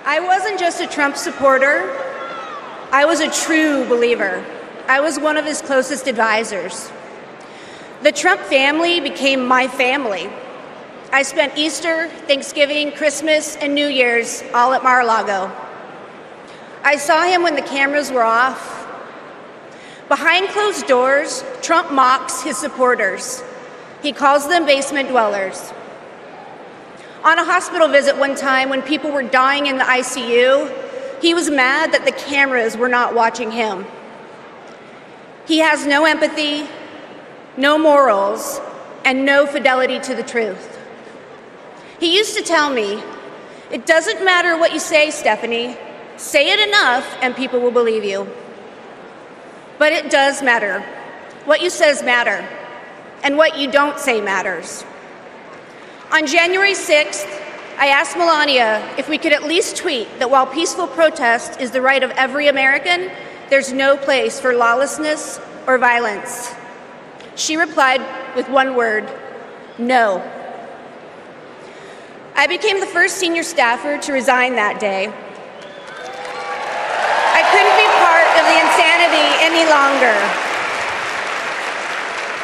I wasn't just a Trump supporter, I was a true believer. I was one of his closest advisors. The Trump family became my family. I spent Easter, Thanksgiving, Christmas, and New Year's all at Mar-a-Lago. I saw him when the cameras were off. Behind closed doors, Trump mocks his supporters. He calls them basement dwellers. On a hospital visit one time when people were dying in the ICU, he was mad that the cameras were not watching him. He has no empathy, no morals, and no fidelity to the truth. He used to tell me, "It doesn't matter what you say, Stephanie. Say it enough and people will believe you." But it does matter. What you says matter, and what you don't say matters. On January 6th, I asked Melania if we could at least tweet that while peaceful protest is the right of every American, there's no place for lawlessness or violence. She replied with one word: no. I became the first senior staffer to resign that day. I couldn't be part of the insanity any longer.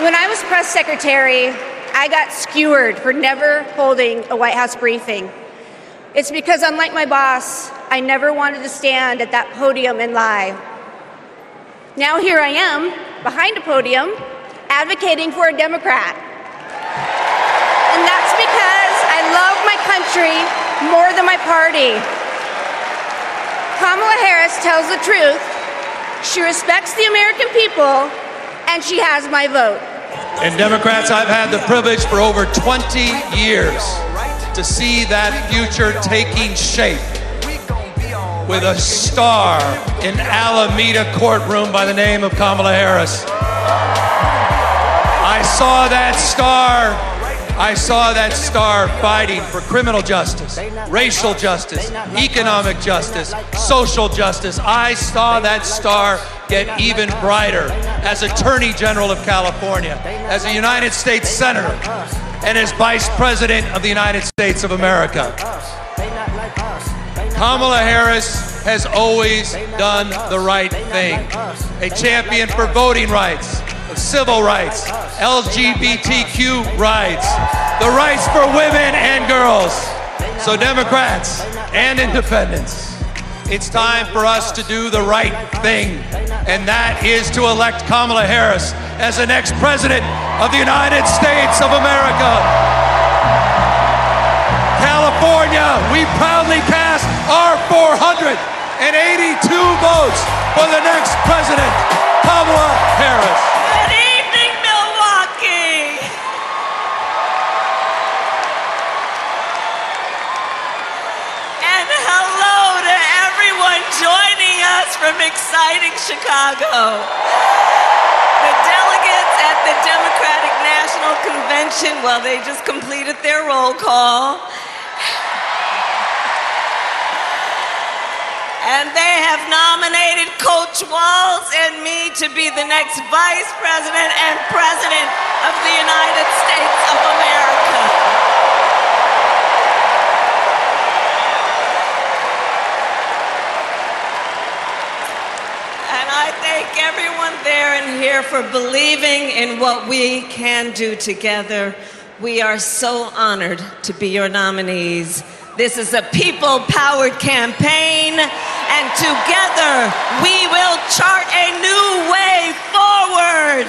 When I was press secretary, I got skewered for never holding a White House briefing. It's because, unlike my boss, I never wanted to stand at that podium and lie. Now here I am, behind a podium, advocating for a Democrat. And that's because I love my country more than my party. Kamala Harris tells the truth. She respects the American people, and she has my vote. And Democrats, I've had the privilege for over 20 years to see that future taking shape with a star in Alameda courtroom by the name of Kamala Harris. I saw that star fighting for criminal justice, racial justice, economic justice, social justice. I saw that star get even brighter as Attorney General of California, as a United States Senator, and as Vice President of the United States of America. Kamala Harris has always done the right thing. A champion for voting rights, civil rights, LGBTQ rights, the rights for women and girls. So Democrats and independents, it's time for us to do the right thing, and that is to elect Kamala Harris as the next president of the United States of America. California, we proudly cast our 482 votes for the next president, Kamala Harris. Good evening, Milwaukee. And hello to everyone joining us from exciting Chicago. The delegates at the Democratic National Convention, well, they just completed their roll call. And they have nominated Coach Walz and me to be the next Vice President and President of the United States of America. And I thank everyone there and here for believing in what we can do together. We are so honored to be your nominees. This is a people-powered campaign, and together we will chart a new way forward.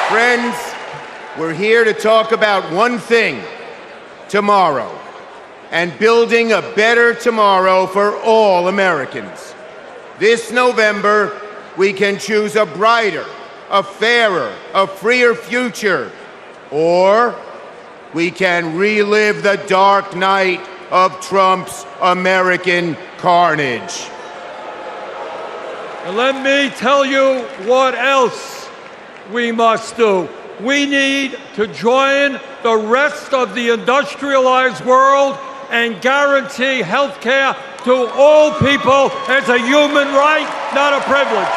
Friends, we're here to talk about one thing: tomorrow, and building a better tomorrow for all Americans. This November, we can choose a brighter, a fairer, a freer future, or we can relive the dark night of Trump's American carnage. And let me tell you what else we must do. We need to join the rest of the industrialized world and guarantee health care to all people as a human right, not a privilege.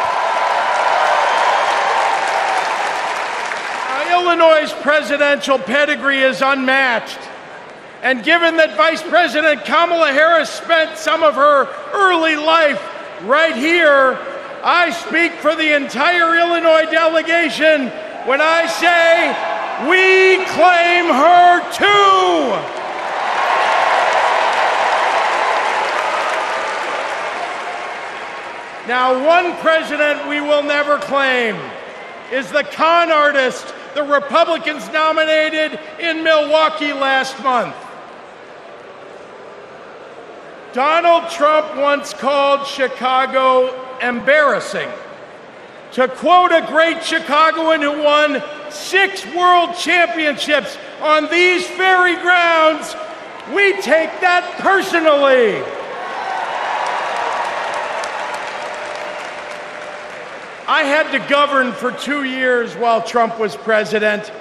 Illinois' presidential pedigree is unmatched. And given that Vice President Kamala Harris spent some of her early life right here, I speak for the entire Illinois delegation when I say we claim her too. Now, one president we will never claim is the con artist the Republicans nominated in Milwaukee last month. Donald Trump once called Chicago embarrassing. To quote a great Chicagoan who won 6 world championships on these very grounds, we take that personally. I had to govern for 2 years while Trump was president.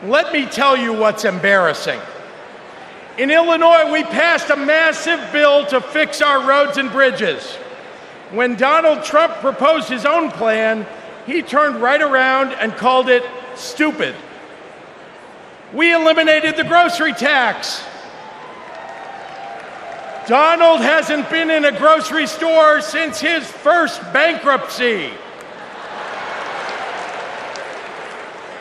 Let me tell you what's embarrassing. In Illinois, we passed a massive bill to fix our roads and bridges. When Donald Trump proposed his own plan, he turned right around and called it stupid. We eliminated the grocery tax. Donald hasn't been in a grocery store since his first bankruptcy.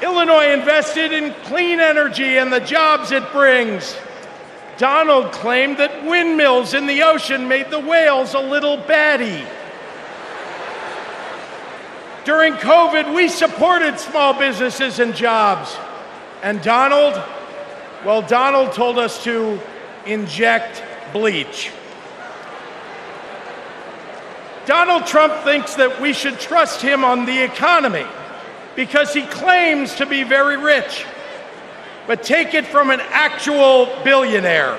Illinois invested in clean energy and the jobs it brings. Donald claimed that windmills in the ocean made the whales a little batty. During COVID, we supported small businesses and jobs. And Donald told us to inject bleach. Donald Trump thinks that we should trust him on the economy because he claims to be very rich. But take it from an actual billionaire.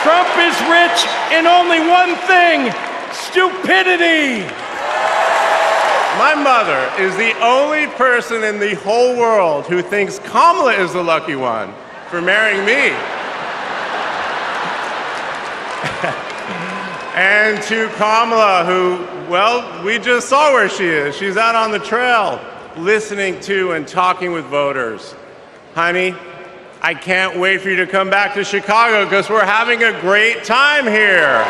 Trump is rich in only one thing: stupidity. My mother is the only person in the whole world who thinks Kamala is the lucky one for marrying me. And to Kamala, who, well, we just saw where she is. She's out on the trail, listening to and talking with voters. Honey, I can't wait for you to come back to Chicago because we're having a great time here.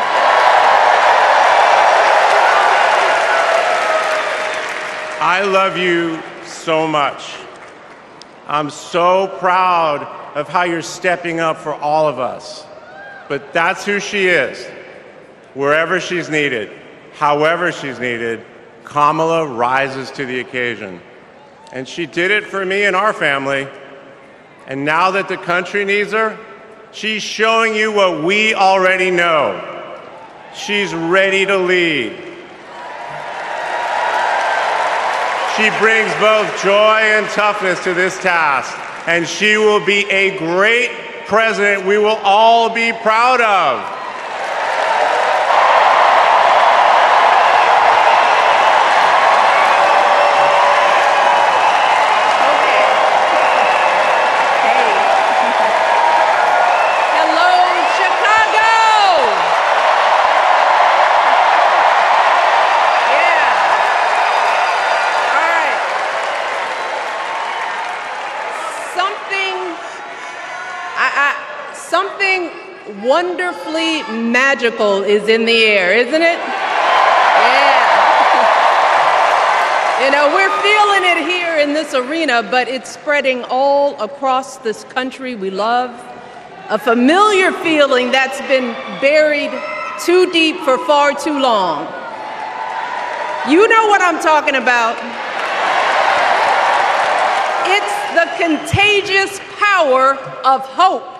I love you so much. I'm so proud of how you're stepping up for all of us. But that's who she is. Wherever she's needed, however she's needed, Kamala rises to the occasion. And she did it for me and our family. And now that the country needs her, she's showing you what we already know. She's ready to lead. She brings both joy and toughness to this task, and she will be a great president we will all be proud of. Something wonderfully magical is in the air, isn't it? Yeah. You know, we're feeling it here in this arena, but it's spreading all across this country we love. A familiar feeling that's been buried too deep for far too long. You know what I'm talking about. It's the contagious power of hope.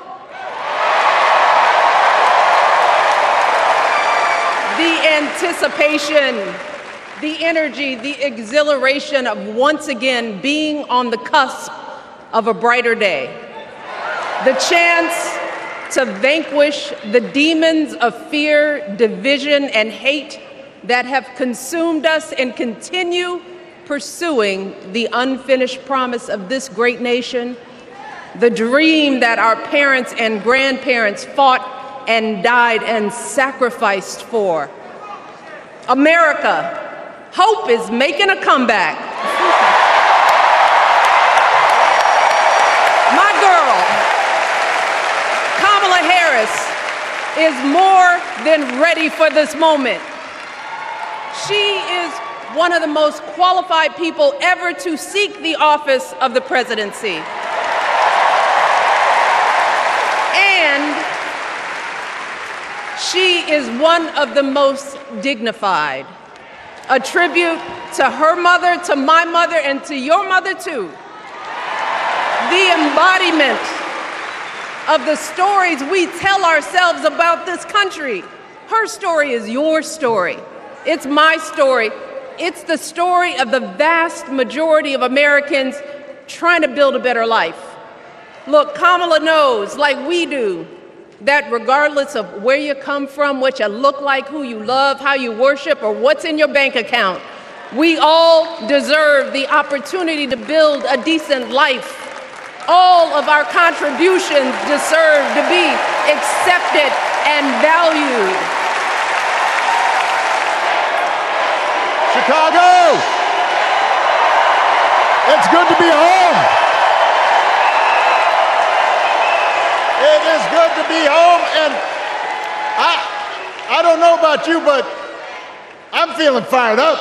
The anticipation, the energy, the exhilaration of once again being on the cusp of a brighter day. The chance to vanquish the demons of fear, division, and hate that have consumed us and continue pursuing the unfinished promise of this great nation, the dream that our parents and grandparents fought and died and sacrificed for. America, hope is making a comeback. is more than ready for this moment. She is one of the most qualified people ever to seek the office of the presidency. And she is one of the most dignified. A tribute to her mother, to my mother, and to your mother too. The embodiment of the stories we tell ourselves about this country. Her story is your story. It's my story. It's the story of the vast majority of Americans trying to build a better life. Look, Kamala knows, like we do, that regardless of where you come from, what you look like, who you love, how you worship, or what's in your bank account, we all deserve the opportunity to build a decent life. All of our contributions deserve to be accepted and valued. Chicago! It's good to be home. It is good to be home, and I don't know about you, but I'm feeling fired up.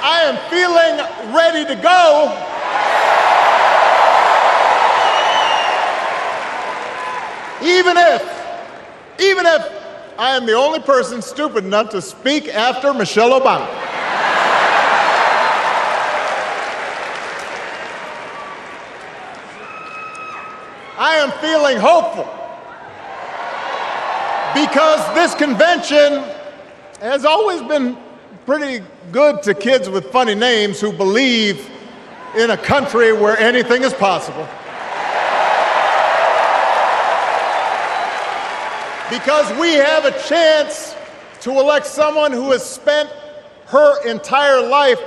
I am feeling ready to go. Even if I am the only person stupid enough to speak after Michelle Obama. I am feeling hopeful because this convention has always been pretty good to kids with funny names who believe in a country where anything is possible. Because we have a chance to elect someone who has spent her entire life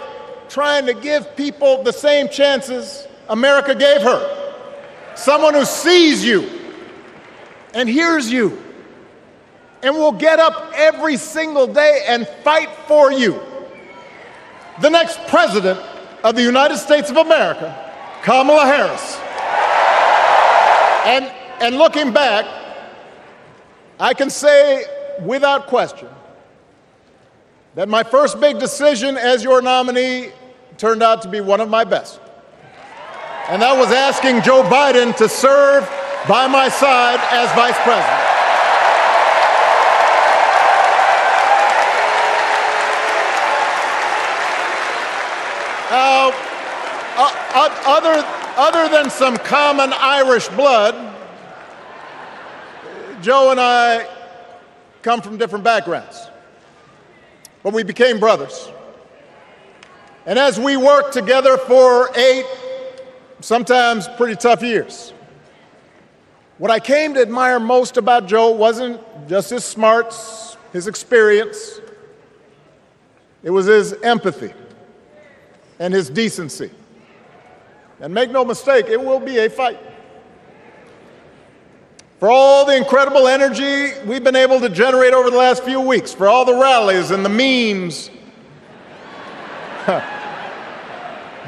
trying to give people the same chances America gave her. Someone who sees you and hears you and will get up every single day and fight for you. The next president of the United States of America, Kamala Harris. And looking back, I can say without question that my first big decision as your nominee turned out to be one of my best. And that was asking Joe Biden to serve by my side as vice president. Other than some common Irish blood, Joe and I come from different backgrounds, but we became brothers. And as we worked together for 8, sometimes pretty tough years, what I came to admire most about Joe wasn't just his smarts, his experience. It was his empathy and his decency. And make no mistake, it will be a fight. For all the incredible energy we've been able to generate over the last few weeks, for all the rallies and the memes,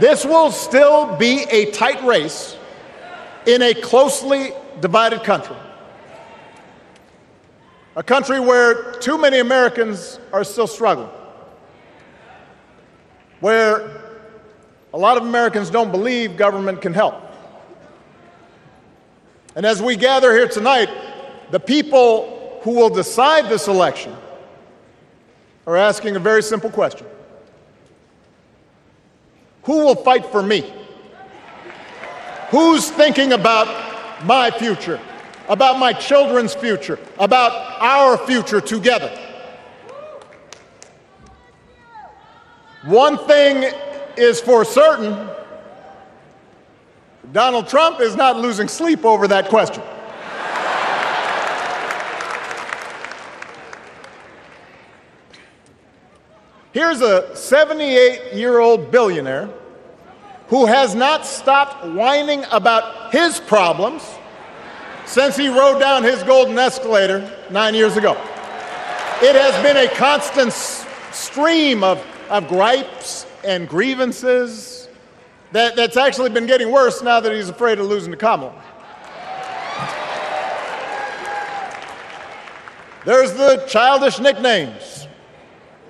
this will still be a tight race in a closely divided country. A country where too many Americans are still struggling. Where a lot of Americans don't believe government can help. And as we gather here tonight, the people who will decide this election are asking a very simple question. Who will fight for me? Who's thinking about my future, about my children's future, about our future together? One thing is for certain, Donald Trump is not losing sleep over that question. Here's a 78-year-old billionaire who has not stopped whining about his problems since he rode down his golden escalator 9 years ago. It has been a constant stream of gripes and grievances that's actually been getting worse now that he's afraid of losing to Kamala. There's the childish nicknames,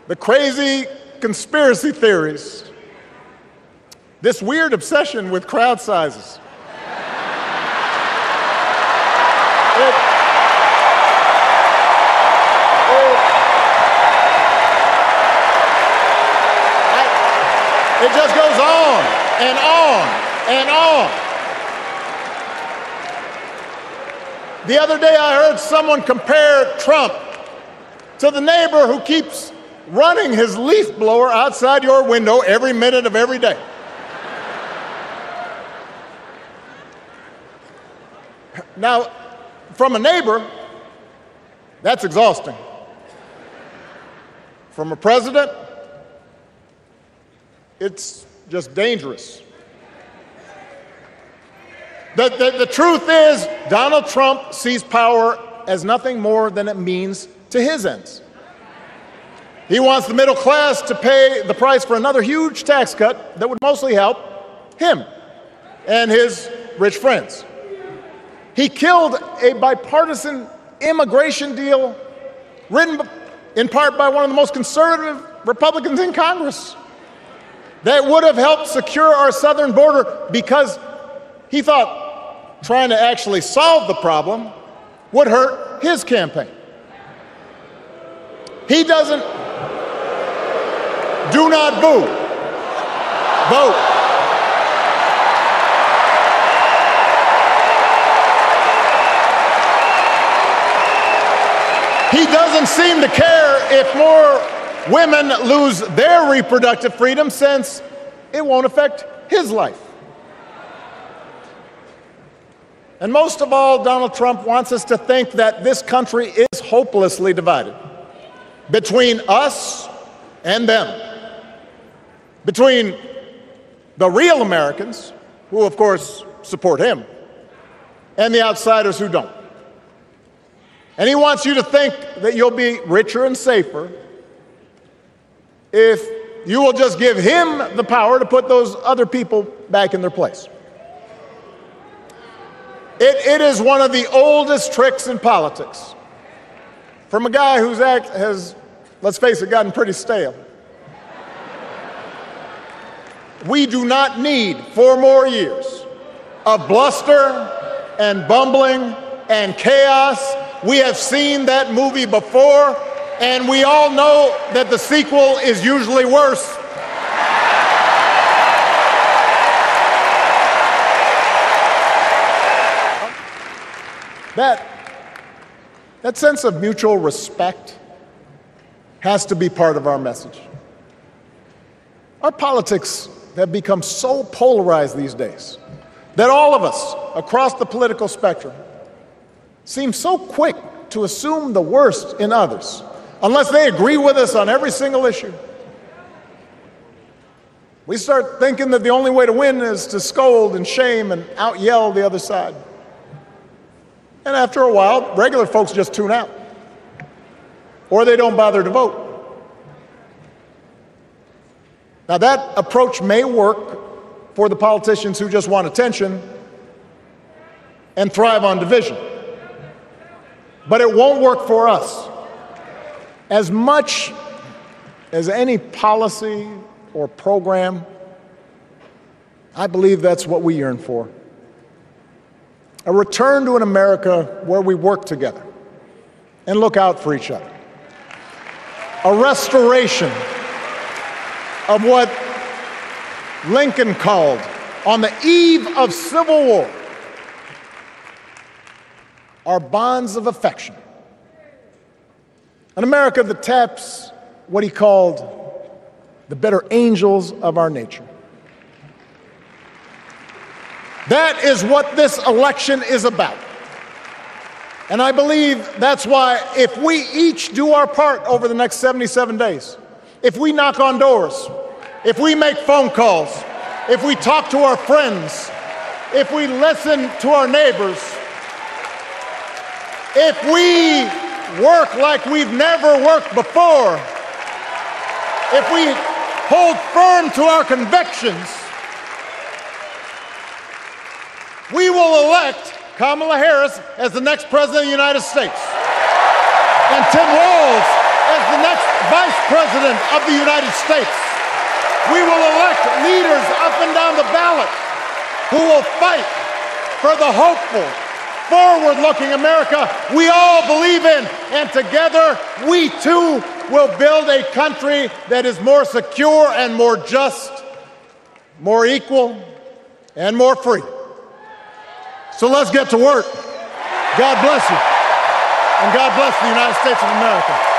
the crazy conspiracy theories, this weird obsession with crowd sizes. It just goes on and on and on. The other day I heard someone compare Trump to the neighbor who keeps running his leaf blower outside your window every minute of every day. Now, from a neighbor, that's exhausting. From a president, it's just dangerous. The truth is, Donald Trump sees power as nothing more than it means to his ends. He wants the middle class to pay the price for another huge tax cut that would mostly help him and his rich friends. He killed a bipartisan immigration deal written in part by one of the most conservative Republicans in Congress that would have helped secure our southern border because he thought trying to actually solve the problem would hurt his campaign. He doesn't. Do not boo. Vote. He doesn't seem to care if more women lose their reproductive freedom since it won't affect his life. And most of all, Donald Trump wants us to think that this country is hopelessly divided between us and them, between the real Americans, who of course support him, and the outsiders who don't. And he wants you to think that you'll be richer and safer if you will just give him the power to put those other people back in their place. It is one of the oldest tricks in politics from a guy whose act has, let's face it, gotten pretty stale. We do not need 4 more years of bluster and bumbling and chaos. We have seen that movie before, and we all know that the sequel is usually worse. That sense of mutual respect has to be part of our message. Our politics have become so polarized these days that all of us across the political spectrum seem so quick to assume the worst in others unless they agree with us on every single issue. We start thinking that the only way to win is to scold and shame and out-yell the other side. And after a while, regular folks just tune out, or they don't bother to vote. Now, that approach may work for the politicians who just want attention and thrive on division, but it won't work for us. As much as any policy or program, I believe that's what we yearn for. A return to an America where we work together and look out for each other. A restoration of what Lincoln called, on the eve of Civil War, our bonds of affection. An America that taps what he called the better angels of our nature. That is what this election is about. And I believe that's why if we each do our part over the next 77 days, if we knock on doors, if we make phone calls, if we talk to our friends, if we listen to our neighbors, if we work like we've never worked before, if we hold firm to our convictions, we will elect Kamala Harris as the next president of the United States, and Tim Walz as the next vice president of the United States. We will elect leaders up and down the ballot who will fight for the hopeful, forward-looking America we all believe in. And together, we too will build a country that is more secure and more just, more equal and more free. So let's get to work. God bless you. And God bless the United States of America.